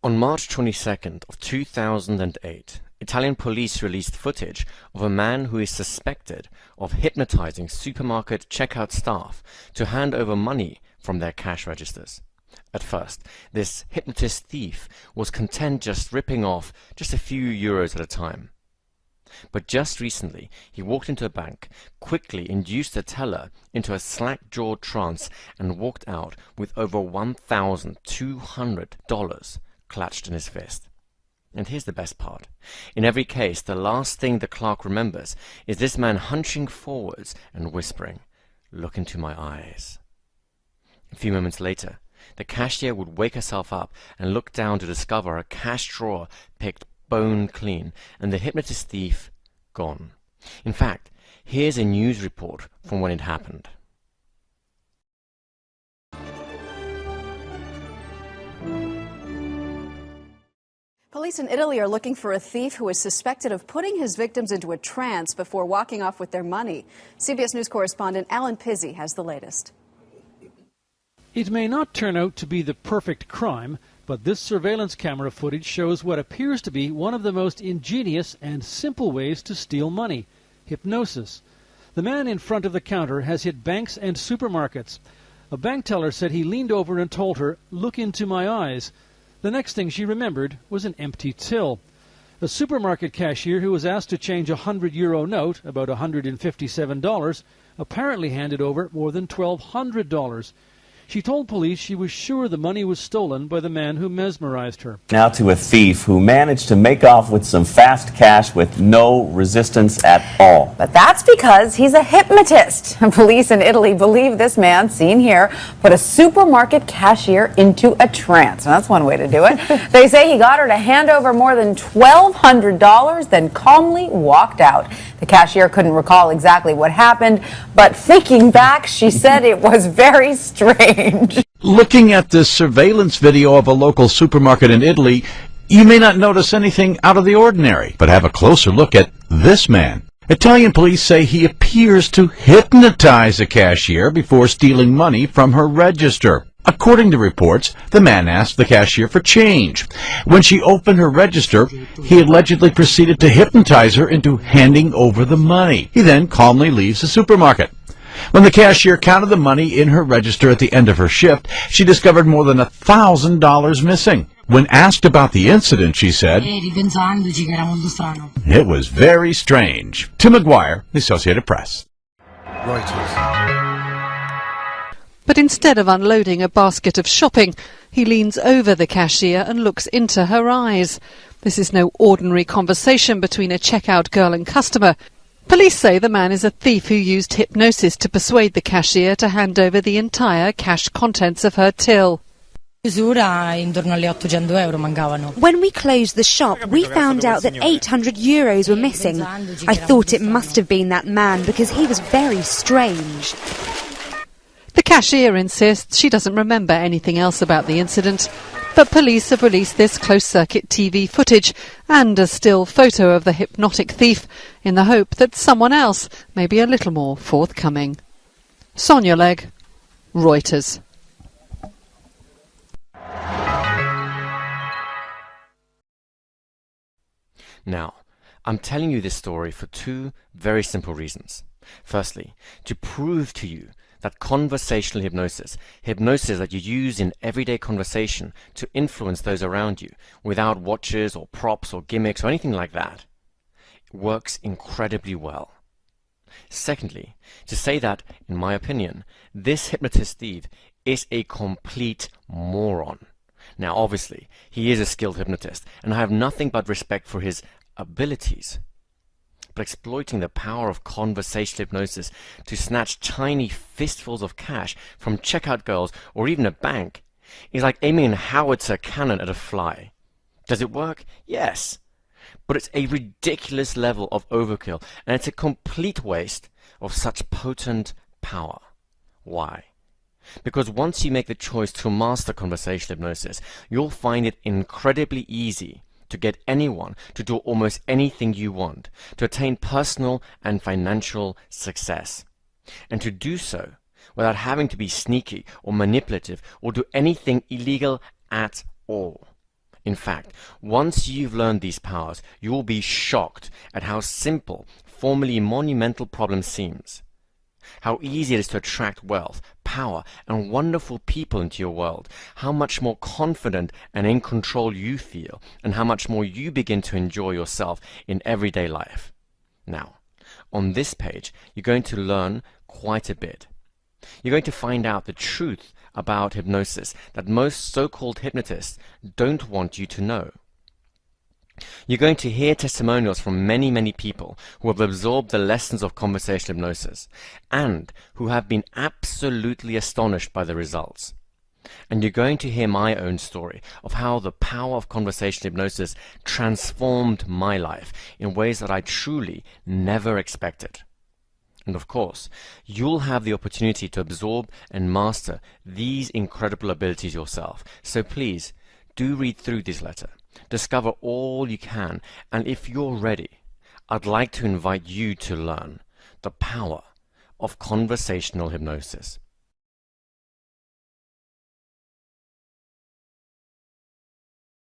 On March 22nd of 2008, Italian police released footage of a man who is suspected of hypnotizing supermarket checkout staff to hand over money from their cash registers. At first, this hypnotist thief was content just ripping off just a few euros at a time. But just recently, he walked into a bank, quickly induced the teller into a slack-jawed trance, and walked out with over $1,200 clutched in his fist. And here's the best part. In every case, the last thing the clerk remembers is this man hunching forwards and whispering, "Look into my eyes." A few moments later, the cashier would wake herself up and look down to discover a cash drawer picked bone clean and the hypnotist thief gone. In fact, here's a news report from when it happened. Police in Italy are looking for a thief who is suspected of putting his victims into a trance before walking off with their money. CBS News correspondent Alan Pizzi has the latest. It may not turn out to be the perfect crime, but this surveillance camera footage shows what appears to be one of the most ingenious and simple ways to steal money: hypnosis. The man in front of the counter has hit banks and supermarkets. A bank teller said he leaned over and told her, "Look into my eyes." The next thing she remembered was an empty till. A supermarket cashier who was asked to change a €100 note, about $157, apparently handed over more than $1,200. She told police she was sure the money was stolen by the man who mesmerized her. Now to a thief who managed to make off with some fast cash with no resistance at all. But that's because he's a hypnotist. Police in Italy believe this man, seen here, put a supermarket cashier into a trance. Now, that's one way to do it. They say he got her to hand over more than $1,200, then calmly walked out. The cashier couldn't recall exactly what happened, but thinking back, she said it was very strange. Looking at this surveillance video of a local supermarket in Italy, you may not notice anything out of the ordinary, but have a closer look at this man. Italian police say he appears to hypnotize a cashier before stealing money from her register. According to reports, the man asked the cashier for change. When she opened her register, he allegedly proceeded to hypnotize her into handing over the money. He then calmly leaves the supermarket. When the cashier counted the money in her register at the end of her shift, she discovered more than $1,000 missing. When asked about the incident, she said, "It was very strange." Tim McGuire, The Associated Press. Reuters. But instead of unloading a basket of shopping, he leans over the cashier and looks into her eyes. This is no ordinary conversation between a checkout girl and customer. Police say the man is a thief who used hypnosis to persuade the cashier to hand over the entire cash contents of her till. When we closed the shop, we found out that €800 were missing. I thought it must have been that man because he was very strange. The cashier insists she doesn't remember anything else about the incident, but police have released this closed-circuit TV footage and a still photo of the hypnotic thief in the hope that someone else may be a little more forthcoming. Sonia Legg, Reuters. Now, I'm telling you this story for two very simple reasons. Firstly, to prove to you that conversational hypnosis that you use in everyday conversation to influence those around you without watches or props or gimmicks or anything like that, works incredibly well. Secondly, to say that, in my opinion, this hypnotist thief is a complete moron. Now, obviously, he is a skilled hypnotist, and I have nothing but respect for his abilities. But exploiting the power of conversational hypnosis to snatch tiny fistfuls of cash from checkout girls or even a bank is like aiming a howitzer cannon at a fly. Does it work? Yes. But it's a ridiculous level of overkill, and it's a complete waste of such potent power. Why? Because once you make the choice to master conversational hypnosis, you'll find it incredibly easy to get anyone to do almost anything you want, to attain personal and financial success, and to do so without having to be sneaky or manipulative or do anything illegal at all. In fact, once you've learned these powers, you will be shocked at how simple formerly monumental problem seems. How easy it is to attract wealth, power, and wonderful people into your world. How much more confident and in control you feel, and how much more you begin to enjoy yourself in everyday life. Now, on this page, you're going to learn quite a bit. You're going to find out the truth about hypnosis that most so-called hypnotists don't want you to know. You're going to hear testimonials from many people who have absorbed the lessons of conversational hypnosis and who have been absolutely astonished by the results. And you're going to hear my own story of how the power of conversational hypnosis transformed my life in ways that I truly never expected. And of course, you'll have the opportunity to absorb and master these incredible abilities yourself. So please, do read through this letter. Discover all you can, and if you're ready, I'd like to invite you to learn the power of conversational hypnosis.